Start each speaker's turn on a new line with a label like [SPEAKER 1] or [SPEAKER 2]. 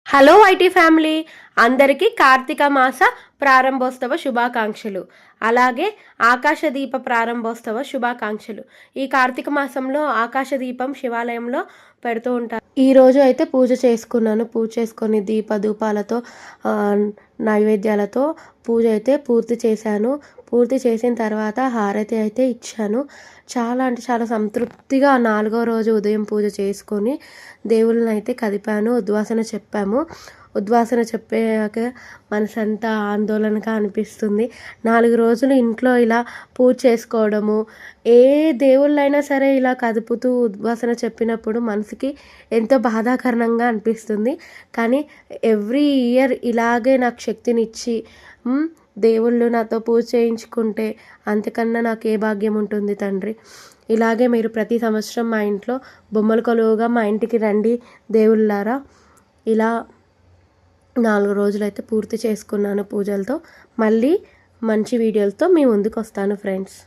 [SPEAKER 1] Hello IT family, అందరికీ కార్తీక మాస ప్రారంభోత్సవ శుభాకాంక్షలు. అలాగే ఆకాశదీప ప్రారంభోత్సవ శుభాకాంక్షలు. ఈ కార్తీక మాసంలో ఆకాశదీపం శివాలయంలో పెడుతూ ఉంటారు. ఈరోజు అయితే పూజ చేసుకున్నాను. పూజ చేసుకొని ధూపాలతో నైవేద్యాలతో పూజ అయితే పూర్తి చేశాను. పూర్తి చేసిన తర్వాత హారతి అయితే ఇచ్చాను. చాలా అంటే చాలా సంతృప్తిగా 4వ రోజు ఉదయం పూజ చేసుకొని దేవుళ్ళని అయితే కదిపాను. ఉద్వాసన చెప్పాము. ఉద్వాసన చెప్పాక మనసంతా ఆందోళనగా అనిపిస్తుంది. 4 రోజులు ఇంట్లో ఇలా పూజ చేసుకోవడము, ఏ దేవుళ్ళైనా సరే ఇలా కదుపుతూ ఉద్వాసన చెప్పినప్పుడు మనసుకి ఎంతో బాధాకరణంగా అనిపిస్తుంది. కానీ ఎవ్రీ ఇయర్ ఇలాగే నాకు శక్తినిచ్చి దేవుళ్ళు నాతో పూజ చేయించుకుంటే అంతకన్నా నాకు ఏ భాగ్యం ఉంటుంది తండ్రి. ఇలాగే మీరు ప్రతి సంవత్సరం మా ఇంట్లో బొమ్మల కొలువుగా మా ఇంటికి రండి దేవుళ్ళారా. ఇలా 4 రోజులైతే పూర్తి చేసుకున్నాను పూజలతో. మళ్ళీ మంచి వీడియోలతో మీ ముందుకు వస్తాను ఫ్రెండ్స్.